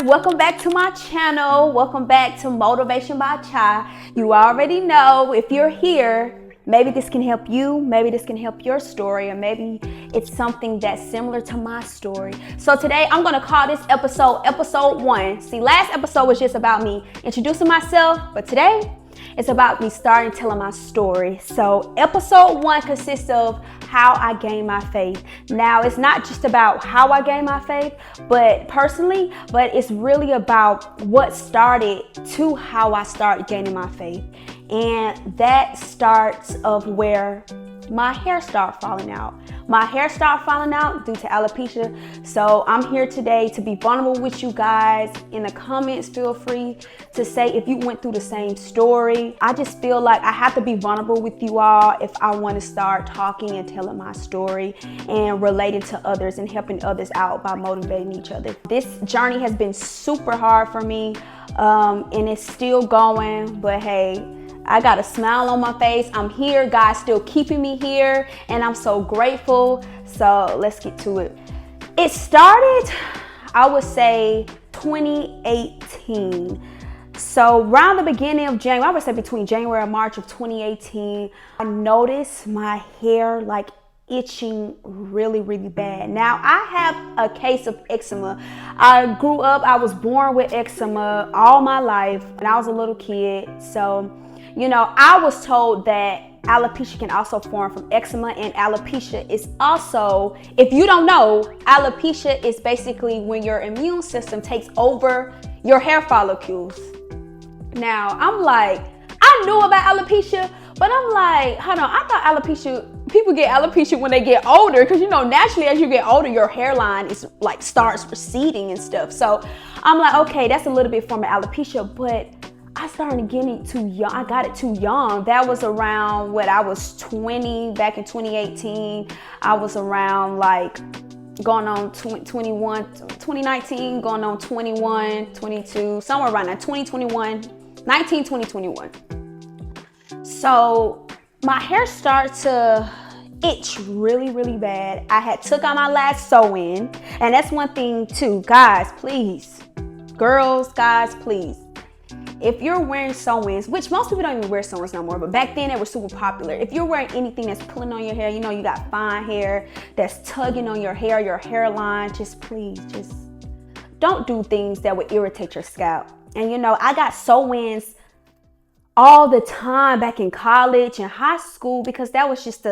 welcome back to my channel. Welcome back to Motivation by Chai. You already know, if you're here, maybe this can help you, maybe this can help your story, or maybe it's something that's similar to my story. So today I'm gonna call this episode 1. See, last episode was just about me introducing myself, but today it's about me starting telling my story. So episode 1 consists of how I gained my faith. Now, it's not just about how I gained my faith, but it's really about what started to how I started gaining my faith. And that starts of where my hair started falling out. My hair started falling out due to alopecia. So I'm here today to be vulnerable with you guys. In the comments, feel free to say if you went through the same story. I just feel like I have to be vulnerable with you all if I want to start talking and telling my story and relating to others and helping others out by motivating each other. This journey has been super hard for me, and it's still going, but hey, I got a smile on my face. I'm here. God's still keeping me here, and I'm so grateful. So let's get to it. It started, I would say, 2018. So around the beginning of January, I would say between January and March of 2018, I noticed my hair like itching really bad. Now, I have a case of eczema. I was born with eczema all my life when I was a little kid. So you know, I was told that alopecia can also form from eczema, and alopecia is also, if you don't know, alopecia is basically when your immune system takes over your hair follicles. Now, I'm like, I knew about alopecia, but I'm like, hold on, I thought people get alopecia when they get older, because you know, naturally as you get older, your hairline is like starts receding and stuff. So I'm like, okay, that's a little bit from alopecia, but I started getting it too young. I got it too young. That was around when I was 20, back in 2018. I was around like going on 2019, going on 21, 22, somewhere around that 2021. So my hair started to itch really bad. I had took out my last sew-in, and that's one thing too. Guys, please. Girls, guys, please. If you're wearing sew-ins, which most people don't even wear sew-ins no more, but back then they were super popular. If you're wearing anything that's pulling on your hair, you know, you got fine hair that's tugging on your hair, your hairline, please don't do things that would irritate your scalp. And you know, I got sew-ins all the time back in college and high school, because that was just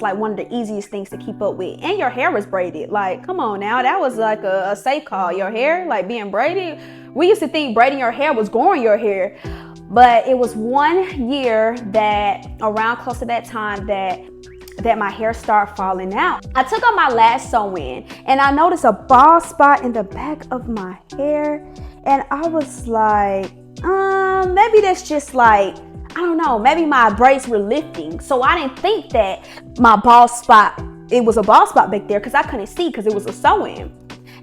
like one of the easiest things to keep up with. And your hair was braided. Like, come on now, that was like a safe call. Your hair, like being braided. We used to think braiding your hair was growing your hair. But it was one year that, around close to that time, that my hair started falling out. I took out my last sew-in, and I noticed a bald spot in the back of my hair. And I was like, maybe that's just like, I don't know, maybe my braids were lifting. So I didn't think that my bald spot, it was a bald spot back there, because I couldn't see because it was a sew-in.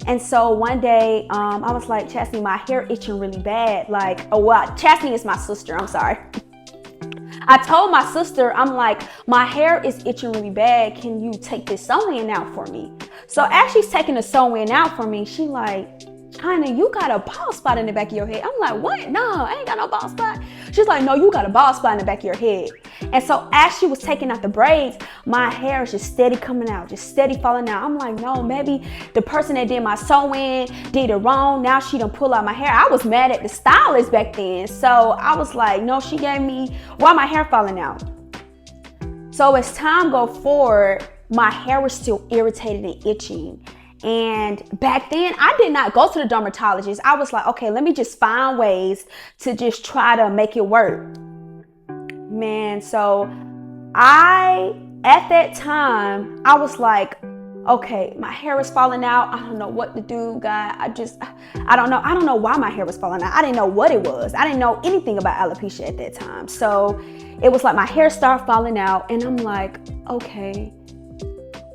And so one day, I was like, Chastity, my hair itching really bad. Like, Chastity is my sister, I'm sorry. I told my sister, I'm like, my hair is itching really bad. Can you take this sew-in out for me? So as she's taking the sew-in out for me, she like, China, you got a bald spot in the back of your head. I'm like, what? No, I ain't got no bald spot. She's like, no, you got a bald spot in the back of your head. And so as she was taking out the braids, my hair is just steady coming out, just steady falling out. I'm like, no, maybe the person that did my sew-in did it wrong. Now she done pull out my hair. I was mad at the stylist back then. So I was like, no, she gave me, why my hair falling out? So as time go forward, my hair was still irritated and itching. And back then, I did not go to the dermatologist. I was like, okay, let me just find ways to just try to make it work. Man, so at that time, I was like, okay, my hair is falling out. I don't know what to do, God. I don't know. I don't know why my hair was falling out. I didn't know what it was. I didn't know anything about alopecia at that time. So it was like my hair started falling out, and I'm like, okay,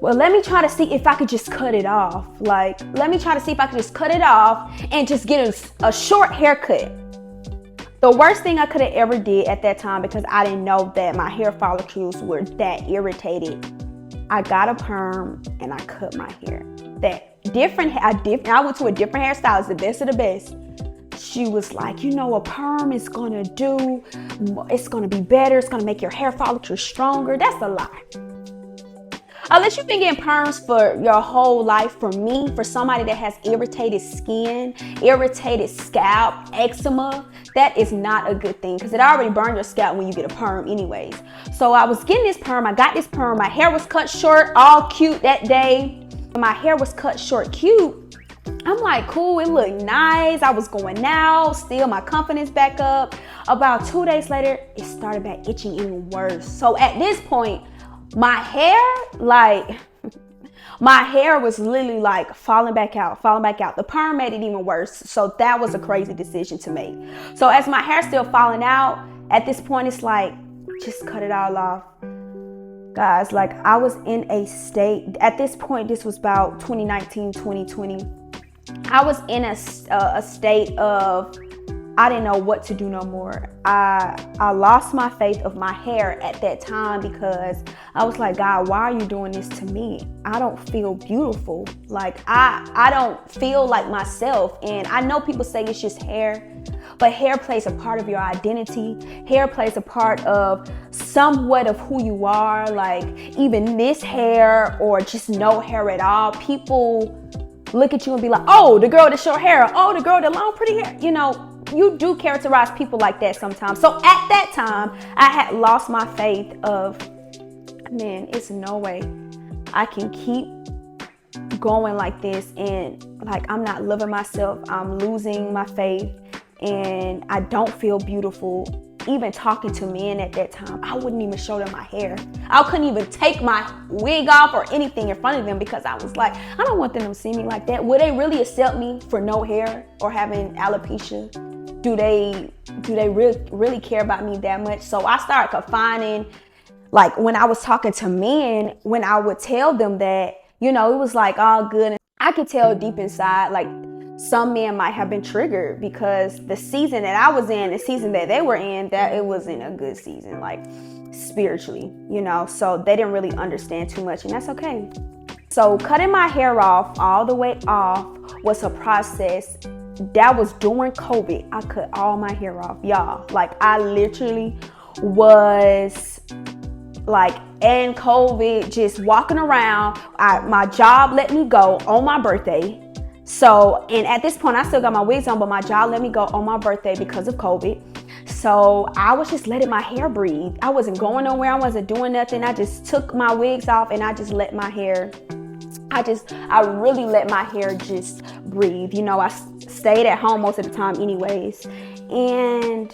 well, let me try to see if I could just cut it off. Like, let me try to see if I could just cut it off and just get a short haircut. The worst thing I could have ever did at that time, because I didn't know that my hair follicles were that irritated, I got a perm and I cut my hair. That I went to a different hairstylist, the best of the best. She was like, you know, a perm is it's gonna be better. It's gonna make your hair follicles stronger. That's a lie. Unless you've been getting perms for your whole life, for somebody that has irritated skin, irritated scalp, eczema, that is not a good thing because it already burned your scalp when you get a perm anyways. So I was getting this perm. I got this perm. My hair was cut short, all cute that day. My hair was cut short, cute. I'm like, cool, it looked nice. I was going out, still my confidence back up. About 2 days later, it started back itching even worse. So at this point, my hair was literally like falling back out. The perm made it even worse. So that was a crazy decision to make. So as my hair's still falling out, at this point, it's like, just cut it all off. Guys, like I was in a state, at this point, this was about 2019, 2020. I was in a state of, I didn't know what to do no more. I lost my faith of my hair at that time because I was like, God, why are you doing this to me? I don't feel beautiful. Like I don't feel like myself. And I know people say it's just hair, but hair plays a part of your identity. Hair plays a part of somewhat of who you are. Like even this hair or just no hair at all. People look at you and be like, oh, the girl with the short hair. Oh, the girl with the long pretty hair. You know, you do characterize people like that sometimes. So at that time, I had lost my faith of, man, it's no way I can keep going like this. And like, I'm not loving myself. I'm losing my faith and I don't feel beautiful. Even talking to men at that time, I wouldn't even show them my hair. I couldn't even take my wig off or anything in front of them because I was like, I don't want them to see me like that. Would they really accept me for no hair or having alopecia? Do they really care about me that much? So I started confining, like when I was talking to men, when I would tell them that, you know, it was like all good. And I could tell deep inside, like some men might have been triggered because the season that I was in, the season that they were in, that it wasn't a good season, like spiritually, you know, so they didn't really understand too much, and that's okay. So cutting my hair off, all the way off, was a process. That was during COVID. I cut all my hair off, y'all. Like I literally was like in COVID, just walking around. My job let me go on my birthday. So, and at this point, I still got my wigs on, but my job let me go on my birthday because of COVID. So I was just letting my hair breathe. I wasn't going nowhere. I wasn't doing nothing. I just took my wigs off and I just let my hair, I really let my hair just breathe. You know, I stayed at home most of the time anyways. And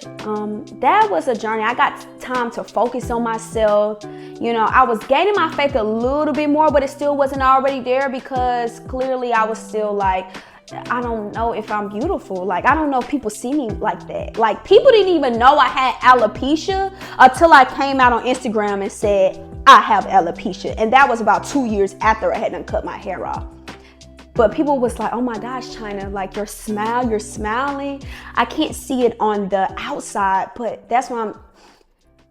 that was a journey. I got time to focus on myself. You know, I was gaining my faith a little bit more, but it still wasn't already there because clearly I was still like, I don't know if I'm beautiful. Like, I don't know if people see me like that. Like, people didn't even know I had alopecia until I came out on Instagram and said, I have alopecia. And that was about 2 years after I had done cut my hair off. But people was like, oh my gosh, China, like you're smiling. I can't see it on the outside, but that's why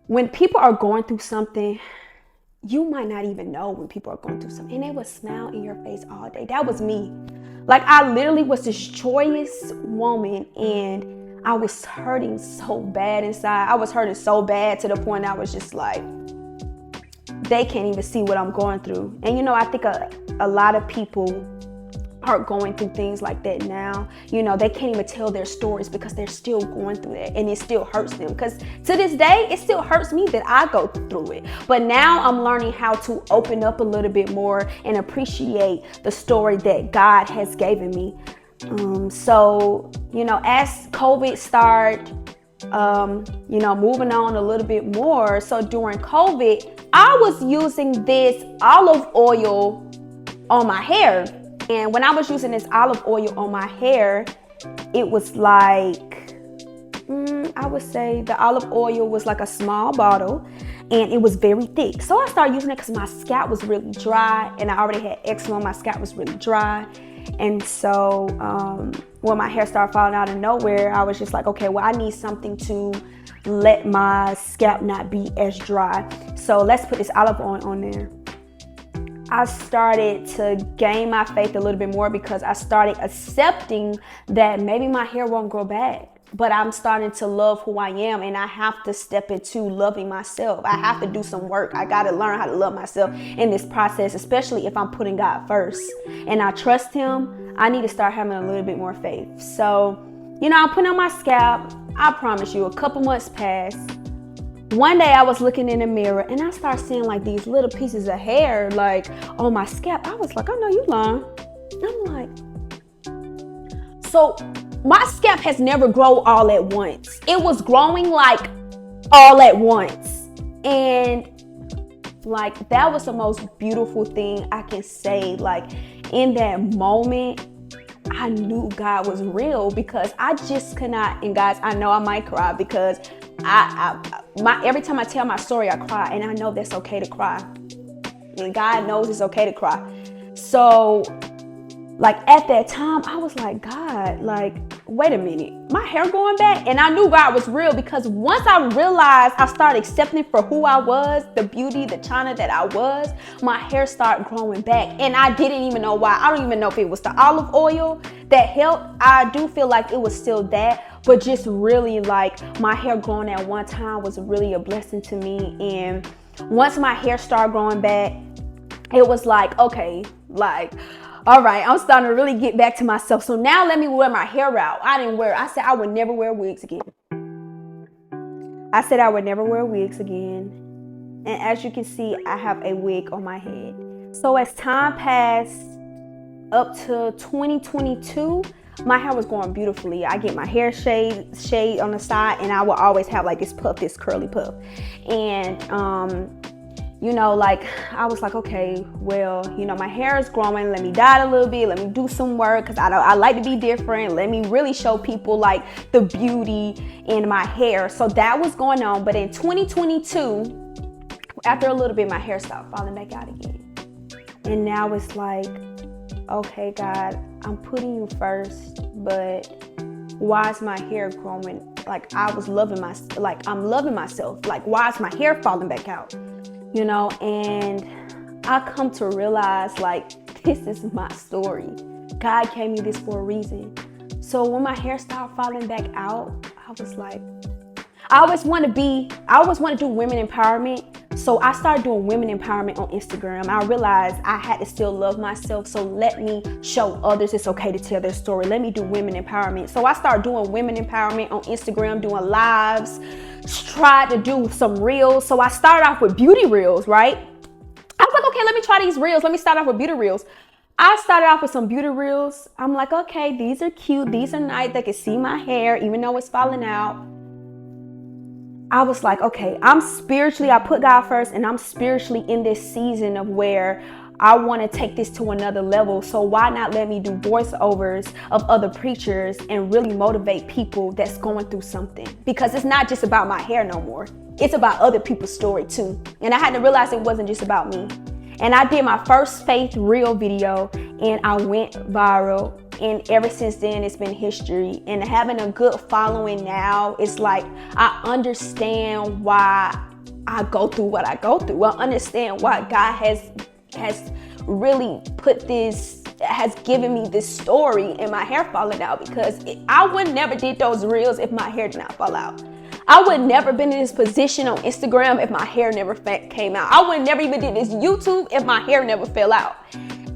when people are going through something, you might not even know when people are going through something. And they would smile in your face all day. That was me. Like I literally was this joyous woman and I was hurting so bad inside. I was hurting so bad to the point I was just like, they can't even see what I'm going through. And you know, I think a lot of people are going through things like that now. You know, they can't even tell their stories because they're still going through that and it still hurts them. Because to this day, it still hurts me that I go through it. But now I'm learning how to open up a little bit more and appreciate the story that God has given me. So, you know, as COVID started, you know, moving on a little bit more. So during COVID, I was using this olive oil on my hair. And when I was using this olive oil on my hair, it was like, I would say the olive oil was like a small bottle and it was very thick. So I started using it because my scalp was really dry and I already had eczema. My scalp was really dry. And so when my hair started falling out of nowhere, I was just like, okay, well, I need something to let my scalp not be as dry. So let's put this olive oil on there. I started to gain my faith a little bit more because I started accepting that maybe my hair won't grow back, but I'm starting to love who I am, and I have to step into loving myself. I have to do some work. I got to learn how to love myself in this process, especially if I'm putting God first and I trust him. I need to start having a little bit more faith. So, I'm putting on my scalp. I promise you, a couple months passed. One day I was looking in the mirror and I started seeing like these little pieces of hair like on my scalp. I was like, I know you lying. I'm like, so my scalp has never grown all at once. It was growing like all at once. And like, that was the most beautiful thing I can say. Like, in that moment, I knew God was real because I just could not. And guys, I know I might cry because every time I tell my story, I cry, and I know that's okay to cry. And God knows it's okay to cry. So, like, at that time, I was like, God, like, wait a minute, my hair going back? And I knew God was real because once I realized, I started accepting for who I was, the beauty, the China that I was, my hair started growing back. And I didn't even know why. I don't even know if it was the olive oil that helped. I do feel like it was still that, but just really like my hair growing at one time was really a blessing to me. And once my hair started growing back, it was like, okay, like, all right, I'm starting to really get back to myself. So now let me wear my hair out. I said I would never wear wigs again. And as you can see, I have a wig on my head. So as time passed up to 2022, my hair was growing beautifully. I get my hair shade on the side, and I will always have like this curly puff. And like, I was like, okay, well, my hair is growing. Let me dye it a little bit. Let me do some work because I like to be different. Let me really show people like the beauty in my hair. So that was going on. But in 2022, after a little bit, my hair stopped falling back out again. And now it's like, okay, God, I'm putting you first, but why is my hair growing? Like, I'm loving myself. Like, why is my hair falling back out? And I come to realize, like, this is my story. God gave me this for a reason. So when my hair started falling back out, I was like, I always want to do women empowerment. So I started doing women empowerment on Instagram. I realized I had to still love myself. So let me show others it's okay to tell their story. Let me do women empowerment. So I started doing women empowerment on Instagram, doing lives, tried to do some reels. So I started off with beauty reels, right? I was like, okay, let me try these reels. Let me start off with beauty reels. I started off with some beauty reels. I'm like, okay, these are cute. These are nice. They can see my hair, even though it's falling out. I was like, okay, I put God first, and I'm spiritually in this season of where I want to take this to another level. So why not let me do voiceovers of other preachers and really motivate people that's going through something? Because it's not just about my hair no more. It's about other people's story too. And I had to realize it wasn't just about me. And I did my first faith reel video, and I went viral. And ever since then, it's been history. And having a good following now, it's like I understand why I go through what I go through. I understand why God has really has given me this story in my hair falling out, because I would never did those reels if my hair did not fall out. I would never been in this position on Instagram if my hair never came out. I would never even did this YouTube if my hair never fell out.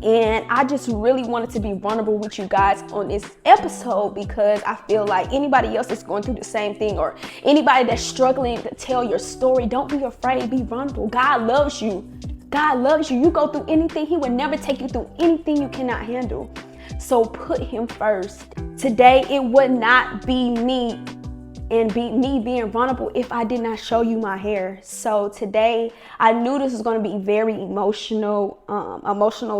And I just really wanted to be vulnerable with you guys on this episode, because I feel like anybody else is going through the same thing, or anybody that's struggling to tell your story, don't be afraid, be vulnerable. God loves you. God loves you. You go through anything. He would never take you through anything you cannot handle. So put him first. Today, it would not be me and me being vulnerable if I did not show you my hair. So today, I knew this was going to be very emotional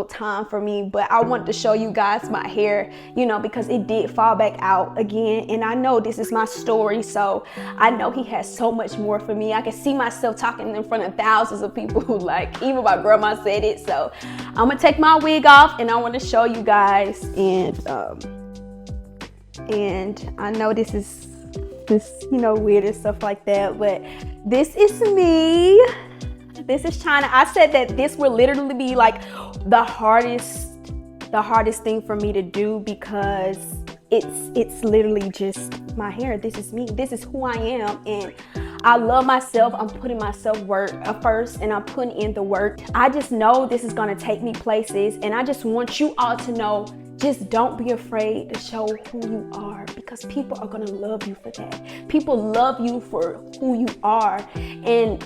time for me, but I wanted to show you guys my hair, because it did fall back out again. And I know this is my story, so I know he has so much more for me. I can see myself talking in front of thousands of people, like even my grandma said it. So I'm gonna take my wig off, and I want to show you guys. And I know this is weird and stuff like that, but this is me. This is China. I said that this will literally be like the hardest thing for me to do, because it's literally just my hair. This is me. This is who I am, and I love myself. I'm putting myself first, and I'm putting in the work. I just know this is gonna take me places, and I just want you all to know, just don't be afraid to show who you are, because people are gonna love you for that. People love you for who you are, and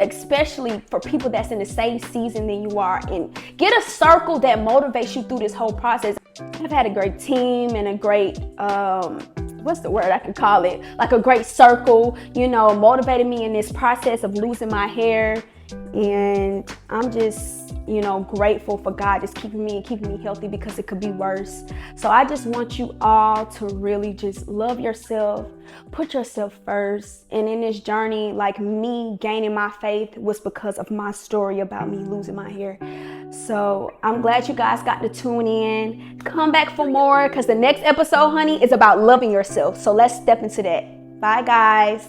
especially for people that's in the same season than you are. And get a circle that motivates you through this whole process. I've had a great team and a great, what's the word I could call it? Like a great circle, motivated me in this process of losing my hair. And I'm just, grateful for God just keeping me healthy, because it could be worse. So I just want you all to really just love yourself, put yourself first. And in this journey, like me gaining my faith was because of my story about me losing my hair. So I'm glad you guys got to tune in. Come back for more, because the next episode, honey, is about loving yourself. So let's step into that. Bye, guys.